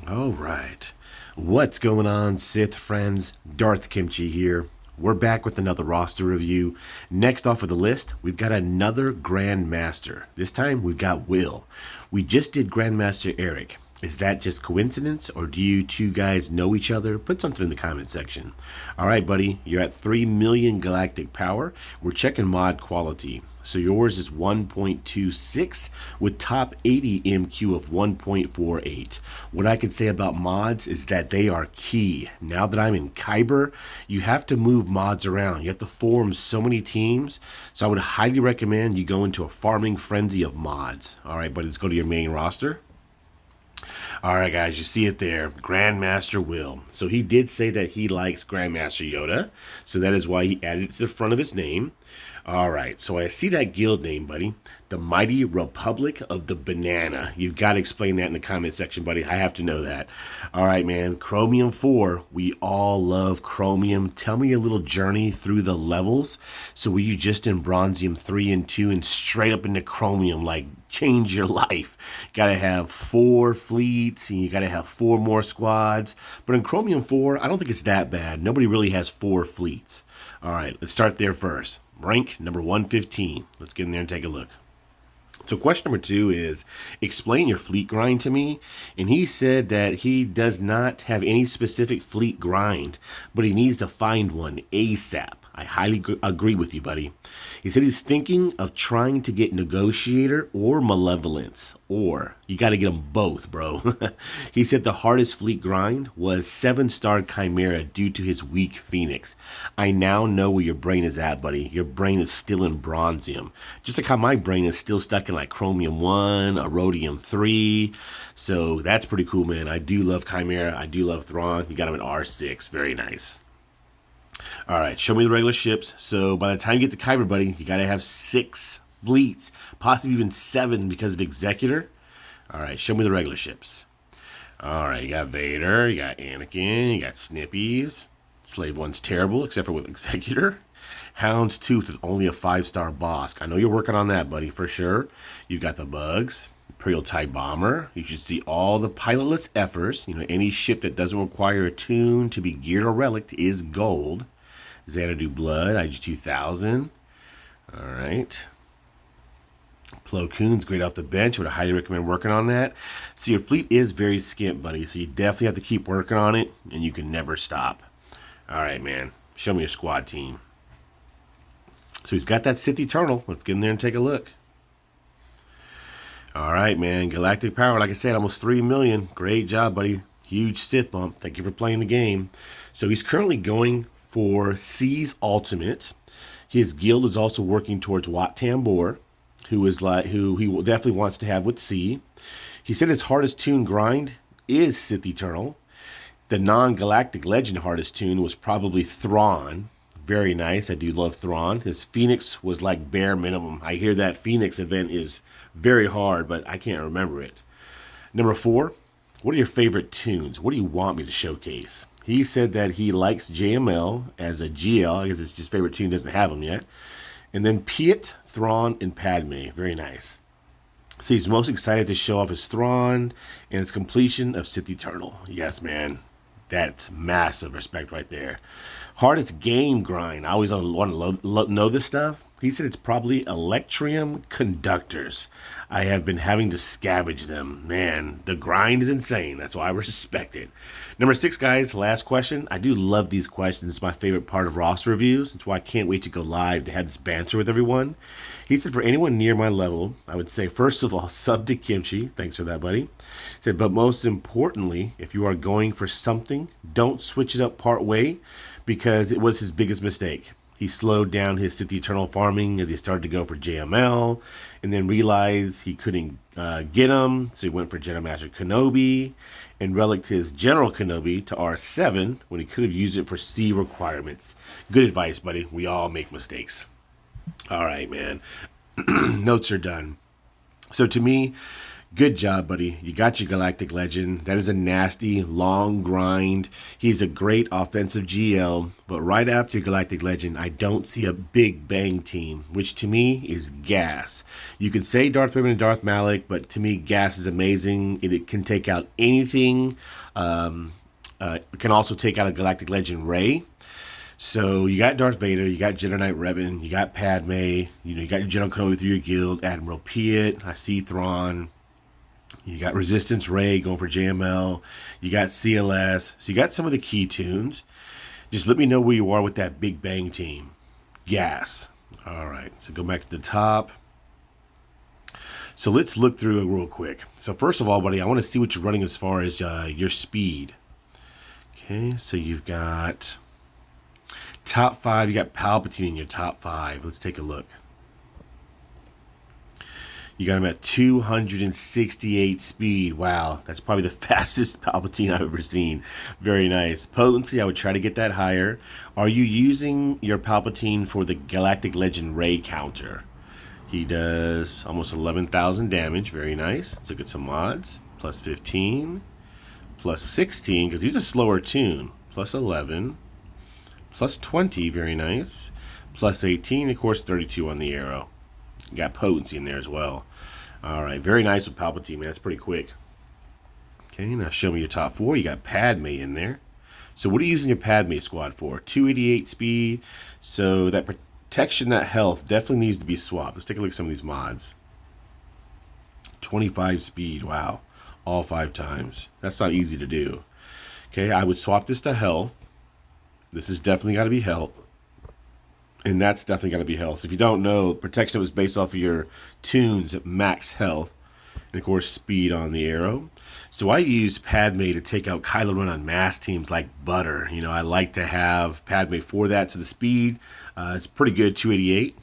All right. What's going on, Sith friends? Darth Kimchi here. We're back with another roster review. Next off of the list, we've got another Grandmaster. This time, we've got Will. We just did Grandmaster Eric. Is that just coincidence, or do you two guys know each other? Put something in the comment section. All right, buddy, you're at 3 million galactic power. We're checking mod quality. So yours is 1.26 with top 80 MQ of 1.48. What I can say about mods is that they are key. Now that I'm in Kyber, you have to move mods around. You have to form so many teams. So I would highly recommend you go into a farming frenzy of mods. All right, but let's go to your main roster. All right, guys, you see it there. Grandmaster Will. So he did say that he likes Grandmaster Yoda. So that is why he added it to the front of his name. All right, so I see that guild name, buddy. The Mighty Republic of the Banana. You've got to explain that in the comment section, buddy. I have to know that. All right, man. Chromium 4. We all love Chromium. Tell me a little journey through the levels. So were you just in Bronzium 3 and 2 and straight up into Chromium, like change your life? Got to have 4 fleets and you got to have 4 more squads. But in Chromium 4, I don't think it's that bad. Nobody really has 4 fleets. All right, let's start there first. Rank number 115. Let's get in there and take a look. So question number 2 is, explain your fleet grind to me. And he said that he does not have any specific fleet grind, but he needs to find one ASAP. I highly agree with you, buddy. He said he's thinking of trying to get Negotiator or Malevolence, or you got to get them both, bro. He said the hardest fleet grind was 7-star Chimera due to his weak Phoenix. I now know where your brain is at, buddy. Your brain is still in Bronzium. Just like how my brain is still stuck in like Chromium 1, Rhodium 3. So that's pretty cool, man. I do love Chimera. I do love Thrawn. You got him at R6. Very nice. All right, show me the regular ships. So by the time you get to Kyber, buddy, you got to have 6 fleets, possibly even 7 because of Executor. All right, show me the regular ships. All right, you got Vader, you got Anakin, you got Snippies. Slave 1's terrible, except for with Executor. Houndstooth is only a 5-star Bosk. I know you're working on that, buddy, for sure. You got the Bugs. Imperial TIE Bomber. You should see all the pilotless effers. You know, any ship that doesn't require a tune to be geared or relicked is gold. Xanadu Blood, IG-2000. All right. Plo Koon's great off the bench. Would highly recommend working on that. So your fleet is very skimp, buddy. So you definitely have to keep working on it, and you can never stop. All right, man. Show me your squad team. So he's got that Sith Eternal. Let's get in there and take a look. All right, man. Galactic Power, like I said, almost 3 million. Great job, buddy. Huge Sith bump. Thank you for playing the game. So he's currently going for C's Ultimate. His guild is also working towards Wat Tambor, who he definitely wants to have with C. He said his hardest tune grind is Sith Eternal. The non-Galactic Legend hardest tune was probably Thrawn. Very nice. I do love Thrawn. His Phoenix was like bare minimum. I hear that Phoenix event is very hard, but I can't remember it. Number 4, what are your favorite tunes? What do you want me to showcase? He said that he likes JML as a GL. I guess it's just favorite tune, doesn't have them yet. And then Piet, Thrawn, and Padme. Very nice. So he's most excited to show off his Thrawn and his completion of Sith Eternal. Yes, man. That's massive respect right there. Hardest game grind. I always want to know this stuff. He said it's probably Electrium Conductors. I have been having to scavenge them. Man, the grind is insane. That's why I respect it. Number 6, guys, last question. I do love these questions. It's my favorite part of roster reviews. That's why I can't wait to go live to have this banter with everyone. He said for anyone near my level, I would say, first of all, sub to Kimchi. Thanks for that, buddy. He said, but most importantly, if you are going for something, don't switch it up part way because it was his biggest mistake. He slowed down his Sith Eternal farming as he started to go for JML and then realized he couldn't get him. So he went for Jedi Master Kenobi and relicked his General Kenobi to R7 when he could have used it for C requirements. Good advice, buddy. We all make mistakes. All right, man. Notes are done. So to me, Good job, buddy. You got your Galactic Legend. That is a nasty, long grind. He's a great offensive GL, but right after Galactic Legend, I don't see a big bang team, which to me is gas. You could say Darth Vader and Darth Malik, but to me, gas is amazing. It can take out anything. It can also take out a Galactic Legend Rey. So you got Darth Vader, you got Jedi Knight Revan, you got Padme, you got your General Kenobi through your guild, Admiral P. I see Thrawn. You got Resistance Rey going for JML. You got CLS. So you got some of the key tunes. Just let me know where you are with that Big Bang team. Gas. All right. So go back to the top. So let's look through it real quick. So first of all, buddy, I want to see what you're running as far as your speed. Okay. So you've got top 5. You got Palpatine in your top 5. Let's take a look. You got him at 268 speed. Wow, that's probably the fastest Palpatine I've ever seen. Very nice. Potency, I would try to get that higher. Are you using your Palpatine for the Galactic Legend Rey counter? He does almost 11,000 damage. Very nice. Let's look at some mods. Plus 15. Plus 16, because he's a slower tune. Plus 11. Plus 20, very nice. Plus 18, of course, 32 on the arrow. You got potency in there as well. All right, very nice with Palpatine, man. That's pretty quick. Okay, now show me your top 4. You got Padme in there. So what are you using your Padme squad for? 288 speed. So that protection, that health, definitely needs to be swapped. Let's take a look at some of these mods. 25 speed. Wow, all 5 times. That's not easy to do. Okay, I would swap this to health. This has definitely got to be health. And that's definitely got to be health. So if you don't know, protection was based off of your tunes at max health. And of course, speed on the arrow. So I use Padme to take out Kylo Ren on mass teams like butter. I like to have Padme for that. So the speed, it's pretty good, 288.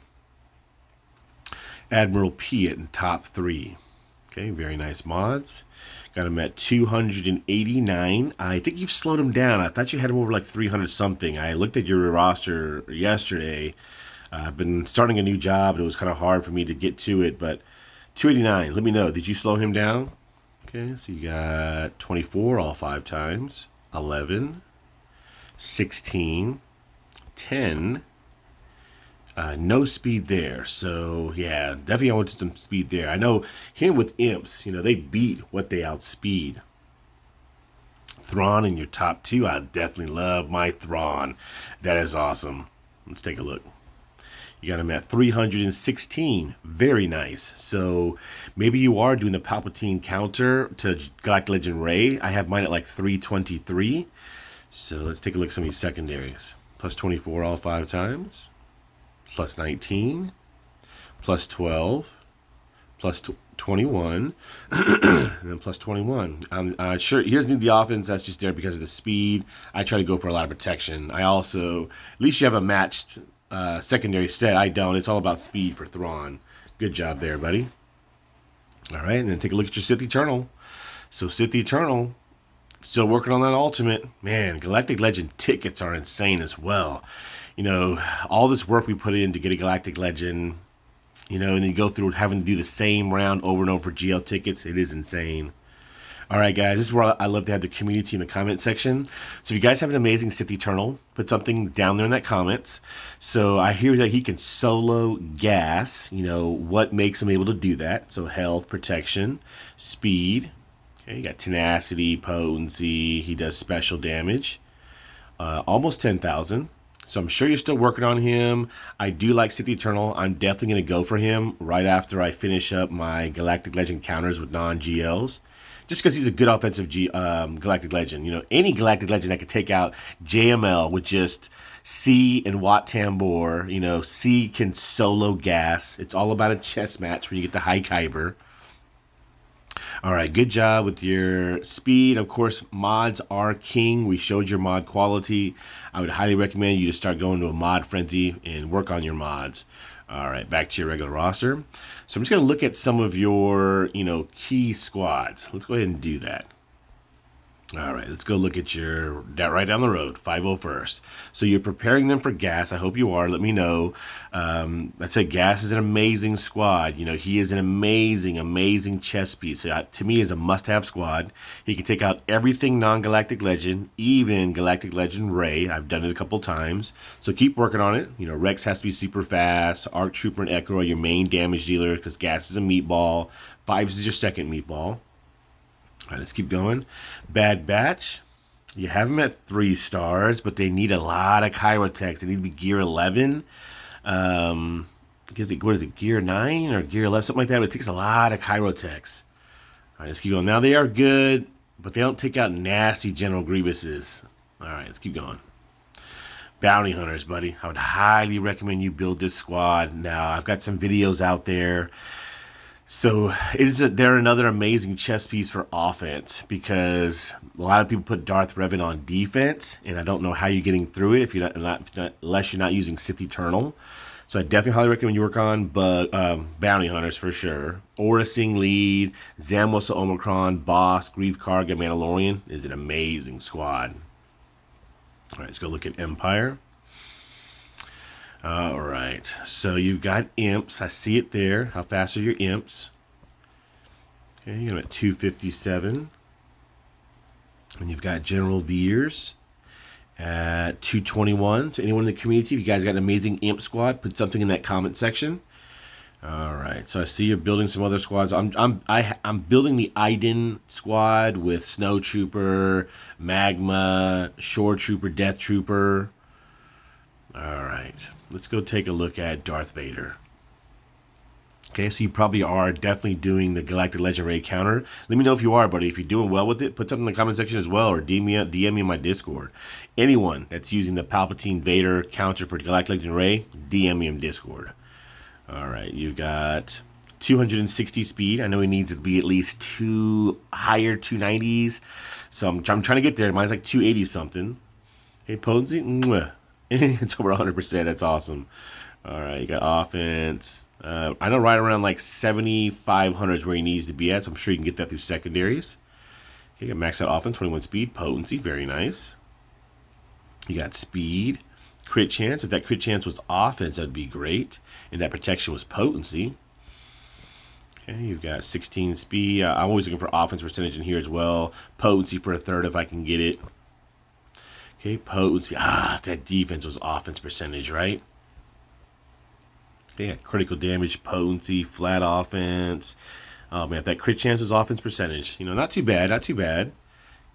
Admiral P in top 3. Okay, very nice mods. Got him at 289. I think you've slowed him down. I thought you had him over like 300 something. I looked at your roster yesterday. I've been starting a new job, and it was kind of hard for me to get to it, but 289. Let me know. Did you slow him down? Okay, so you got 24 all 5 times. 11. 16. 10. No speed there, so yeah, definitely I wanted some speed there. I know him with imps, they beat what they outspeed. Thrawn in your top 2, I definitely love my Thrawn. That is awesome. Let's take a look. You got him at 316, very nice. So maybe you are doing the Palpatine counter to Galactic Legend Rey. I have mine at like 323. So let's take a look at some of these secondaries. Plus 24 all 5 times. Plus 19, plus 12, plus 21, and then plus 21. I'm sure he doesn't need the offense. That's just there because of the speed. I try to go for a lot of protection. I also, at least you have a matched secondary set. I don't. It's all about speed for Thrawn. Good job there, buddy. All right, and then take a look at your Sith Eternal. So Sith Eternal, still working on that ultimate. Man, Galactic Legend tickets are insane as well. All this work we put in to get a Galactic Legend, and then you go through having to do the same round over and over for GL tickets. It is insane. All right, guys, this is where I love to have the community in the comment section. So if you guys have an amazing Sith Eternal, put something down there in that comments. So I hear that he can solo gas. What makes him able to do that? So health, protection, speed. Okay, you got tenacity, potency. He does special damage. Almost 10,000. So I'm sure you're still working on him. I do like Sith Eternal. I'm definitely going to go for him right after I finish up my Galactic Legend counters with non-GLs. Just because he's a good offensive Galactic Legend. Any Galactic Legend that could take out JML with just C and Wat Tambor. C can solo gas. It's all about a chess match where you get the high kyber. All right, good job with your speed. Of course, mods are king. We showed your mod quality. I would highly recommend you to start going to a mod frenzy and work on your mods. All right, back to your regular roster. So I'm just going to look at some of your, key squads. Let's go ahead and do that. All right, let's go look at your right down the road, 501st. So you're preparing them for gas. I hope you are. Let me know. I'd say Gas is an amazing squad. You know, he is an amazing chess piece. To me, is a must-have squad. He can take out everything non-Galactic Legend, even Galactic Legend Rey. I've done it a couple times. So keep working on it. You know, Rex has to be super fast. Arc Trooper and Echo are your main damage dealer because Gas is a meatball. Fives is your second meatball. All right, let's keep going. Bad Batch. You have them at 3 stars, but they need a lot of Chirotechs. They need to be gear 11. What is it, gear 9 or gear 11? Something like that. But it takes a lot of Chirotechs. All right, let's keep going. Now, they are good, but they don't take out nasty General Grievouses. All right, let's keep going. Bounty Hunters, buddy. I would highly recommend you build this squad. Now, I've got some videos out there. So they're another amazing chess piece for offense because a lot of people put Darth Revan on defense, and I don't know how you're getting through it unless you're not using Sith Eternal. So I definitely highly recommend you work on Bounty Hunters for sure. Aura Sing Lead, Zamwasa Omicron, Boss, Grief Karga, Mandalorian is an amazing squad. All right, let's go look at Empire. All right, so you've got imps. I see it there. How fast are your imps? Okay, you're at 257. And you've got General Veers at 221. So anyone in the community, if you guys got an amazing imp squad, put something in that comment section. All right, so I see you're building some other squads. I'm building the Iden squad with Snow Trooper, Magma, Shore Trooper, Death Trooper. All right, let's go take a look at Darth Vader. Okay, so you probably are definitely doing the Galactic Legend Rey counter. Let me know if you are, buddy. If you're doing well with it, put something in the comment section as well, or DM me in my Discord. Anyone that's using the Palpatine Vader counter for Galactic Legend Rey, DM me in Discord. All right, you've got 260 speed. I know he needs to be at least 2 higher 290s. So I'm trying to get there. Mine's like 280 something. Hey, potency. Mwah. It's over 100%. That's awesome. All right, you got offense. I know right around like 7,500 is where he needs to be at, so I'm sure you can get that through secondaries. Okay, you got max out offense, 21 speed, potency, very nice. You got speed, crit chance. If that crit chance was offense, that'd be great. And that protection was potency. Okay, you've got 16 speed. I'm always looking for offense percentage in here as well. Potency for a third if I can get it. Okay, potency. That defense was offense percentage, right? Okay, critical damage, potency, flat offense. Oh man, if that crit chance was offense percentage, you know, not too bad, not too bad.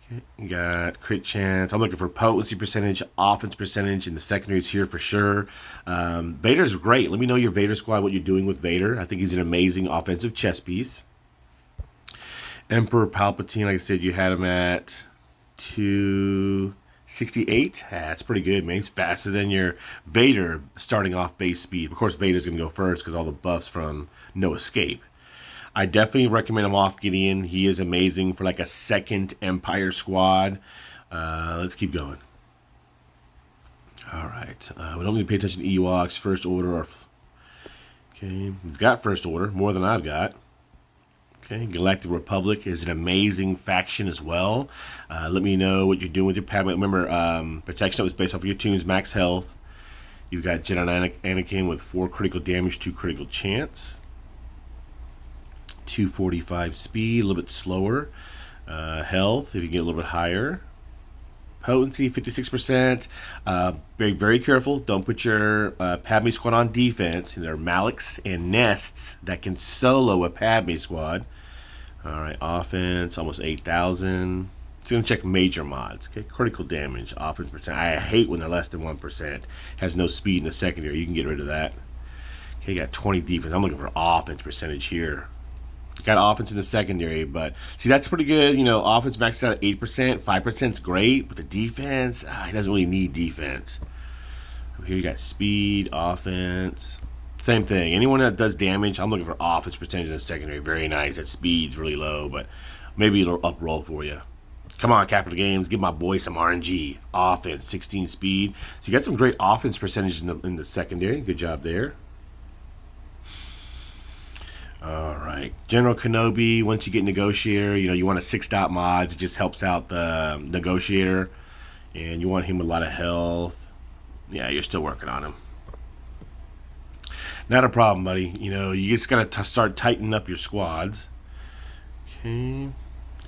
Okay, you got crit chance. I'm looking for potency percentage, offense percentage, and the secondaries here for sure. Vader's great. Let me know your Vader squad, what you're doing with Vader. I think he's an amazing offensive chess piece. Emperor Palpatine, like I said, you had him at 268. That's pretty good, man. He's faster than your Vader starting off base speed. Of course, Vader's going to go first because all the buffs from No Escape. I definitely recommend him off Gideon. He is amazing for like a second Empire squad. Let's keep going. All right. We don't need to pay attention to Ewoks, First Order. Okay, he's got First Order, more than I've got. Okay, Galactic Republic is an amazing faction as well. Let me know what you're doing with your Padme. Remember, protection was based off of your tunes, max health. You've got Jedi Knight Anakin with 4 critical damage, 2 critical chance. 245 speed, a little bit slower. Health, if you get a little bit higher. Potency, 56%. Very careful. Don't put your Padme squad on defense. There are Maliks and Nests that can solo a Padme squad. All right, offense, almost 8,000. It's going to check major mods. Okay, critical damage, offense percent. I hate when they're less than 1%. Has no speed in the secondary. You can get rid of that. Okay, you got 20 defense. I'm looking for offense percentage here. Got offense in the secondary, but see, that's pretty good. You know, offense maxed out at 8%, 5% is great, but the defense, he doesn't really need defense. Here you got speed, offense, same thing. Anyone that does damage, I'm looking for offense percentage in the secondary. Very nice. That speed's really low, but maybe it'll up roll for you. Come on, Capital Games, give my boy some RNG. Offense, 16 speed. So you got some great offense percentage in the secondary. Good job there. All right, General Kenobi. Once you get Negotiator, you want a 6-dot mods. It just helps out the Negotiator, and you want him with a lot of health. Yeah, you're still working on him. Not a problem, buddy. You just gotta start tightening up your squads. Okay.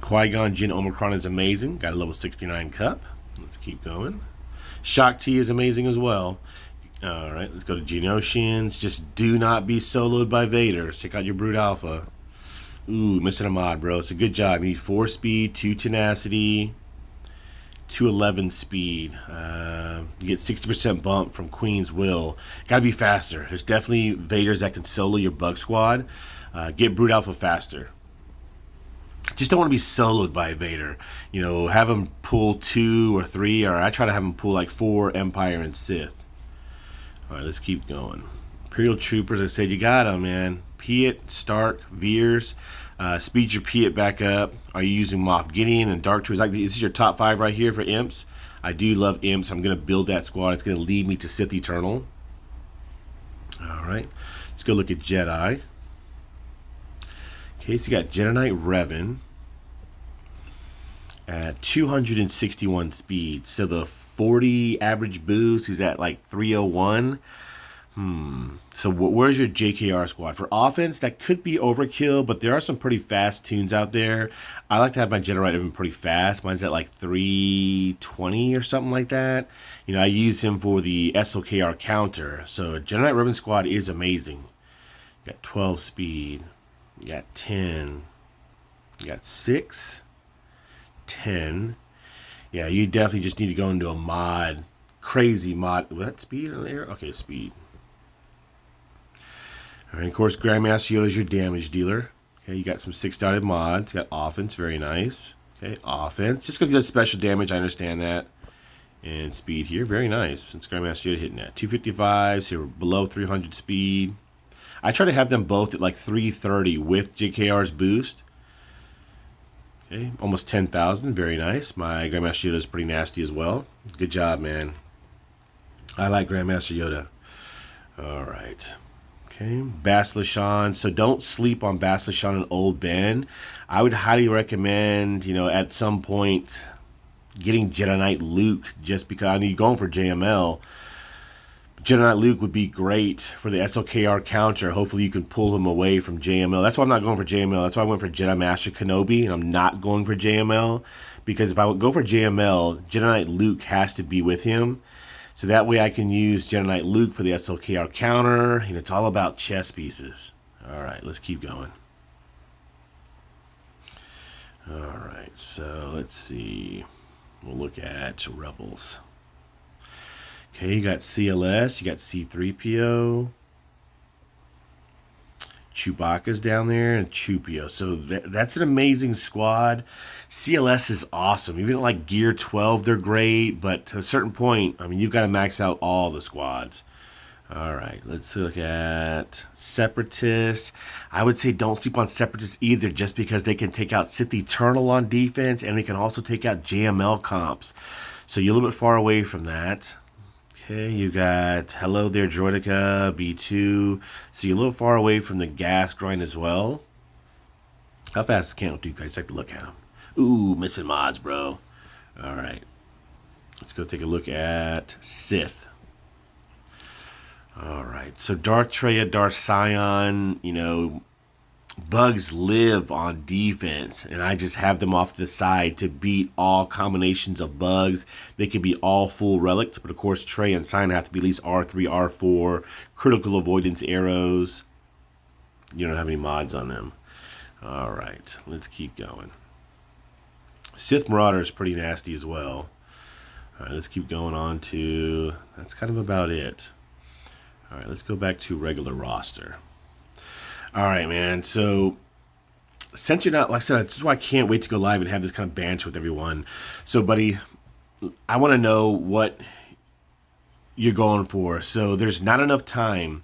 Qui-Gon Jinn Omicron is amazing. Got a level 69 cup. Let's keep going. Shock T is amazing as well. All right, let's go to Geonosians. Just do not be soloed by Vader. Check out your Brute Alpha. Ooh, missing a mod, bro. It's a good job. You need 4 speed, 2 tenacity, 211 speed. You get 60% bump from Queen's Will. Gotta be faster. There's definitely Vaders that can solo your bug squad. Get Brute Alpha faster. Just don't want to be soloed by Vader. Have him pull 2 or 3, or I try to have him pull like 4 Empire and Sith. All right, let's keep going. Imperial Troopers, I said you got them, man. Piet, Stark, Veers. Speed your Piet back up. Are you using Moff Gideon and Dark Troopers? This is your top 5 right here for Imps. I do love Imps. I'm going to build that squad. It's going to lead me to Sith Eternal. All right, let's go look at Jedi. Okay, so you got Jedi Knight Revan at 261 speed. So the 40 average boost is at like 301. So where's your JKR squad? For offense, that could be overkill, but there are some pretty fast tunes out there. I like to have my Jedi Knight Revan pretty fast. Mine's at like 320 or something like that. I use him for the SOKR counter. So Jedi Knight Revan squad is amazing. You got 12 speed. You got 10. You got 6. 10. Yeah, you definitely just need to go into a mod. Crazy mod. What speed on there? Okay, speed. All right, of course, Grandmaster Yoda is your damage dealer. Okay, you got some 6-dotted mods. You got offense, very nice. Okay, offense. Just because he does special damage, I understand that. And speed here, very nice. Since Grandmaster Yoda hitting that. 255, so you're below 300 speed. I try to have them both at like 330 with JKR's boost. Okay, almost 10,000. Very nice. My Grandmaster Yoda is pretty nasty as well. Good job, man. I like Grandmaster Yoda. All right. Okay, Bastila. So don't sleep on Bastila and Old Ben. I would highly recommend, at some point getting Jedi Knight Luke, just because I know you're going for JML. Jedi Knight Luke would be great for the SOKR counter. Hopefully you can pull him away from JML. That's why I'm not going for JML. That's why I went for Jedi Master Kenobi, and I'm not going for JML. Because if I would go for JML, Jedi Knight Luke has to be with him. So that way I can use Jedi Knight Luke for the SOKR counter. And it's all about chess pieces. All right, let's keep going. All right, so let's see. We'll look at Rebels. Okay, you got CLS, you got C-3PO, Chewbacca's down there, and Chewpio. So that's an amazing squad. CLS is awesome. Even at like Gear 12, they're great. But to a certain point, you've got to max out all the squads. All right, let's look at Separatists. I would say don't sleep on Separatists either, just because they can take out Sith Eternal on defense, and they can also take out JML comps. So you're a little bit far away from that. Okay, you got Hello There Droideka, B2. So you're a little far away from the gas grind as well. How fast is Count Duke? I just like to look at him. Ooh, missing mods, bro. All right. Let's go take a look at Sith. All right. So Darth Traya, Darth Sion, bugs live on defense, and I just have them off to the side to beat all combinations of bugs. They can be all full relics, but of course Trey and Sign have to be at least R3, R4, critical avoidance arrows. You don't have any mods on them. All right, let's keep going. Sith Marauder is pretty nasty as well. All right, let's keep going on to, that's kind of about it. All right, let's go back to regular roster. All right, man. So since you're not, like I said, this is why I can't wait to go live and have this kind of banter with everyone. So, buddy, I want to know what you're going for. So there's not enough time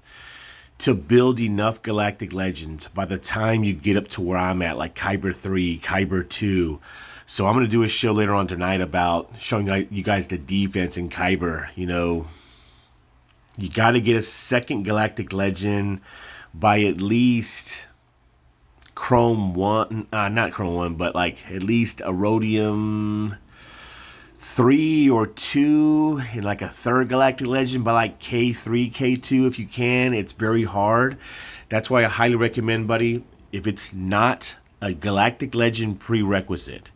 to build enough Galactic Legends by the time you get up to where I'm at, like Kyber 3, Kyber 2. So I'm going to do a show later on tonight about showing you guys the defense in Kyber. You got to get a second Galactic Legend by at least Chrome 1, not Chrome 1, but like at least a Rhodium 3 or 2 in like a third Galactic Legend by like K3, K2 if you can. It's very hard. That's why I highly recommend, buddy, if it's not a Galactic Legend prerequisite,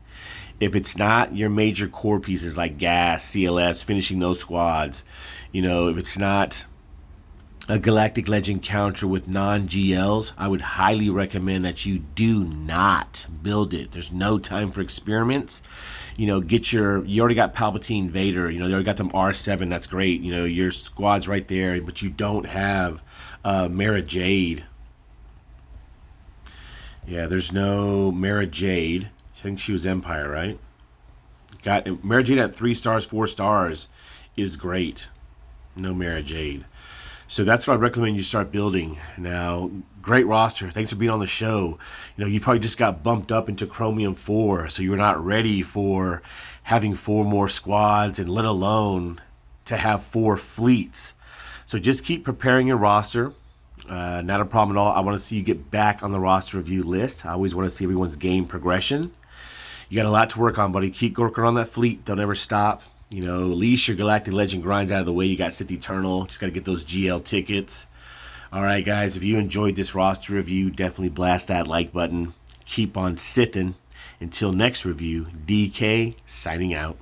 if it's not your major core pieces like gas, CLS, finishing those squads, if it's not a Galactic Legend counter with non-GLs, I would highly recommend that you do not build it. There's no time for experiments. You already got Palpatine, Vader, they already got them R7, that's great. Your squad's right there, but you don't have Mara Jade. Yeah, there's no Mara Jade. I think she was Empire, right? Got Mara Jade at 3 stars, 4 stars is great. No Mara Jade. So that's what I recommend you start building. Now, great roster. Thanks for being on the show. You probably just got bumped up into Chromium 4, so you're not ready for having 4 more squads and let alone to have 4 fleets. So just keep preparing your roster. Not a problem at all. I want to see you get back on the roster review list. I always want to see everyone's game progression. You got a lot to work on, buddy. Keep working on that fleet. Don't ever stop. At least your Galactic Legend grinds out of the way. You got Sith Eternal. Just got to get those GL tickets. All right, guys. If you enjoyed this roster review, definitely blast that like button. Keep on Sithin'. Until next review, DK signing out.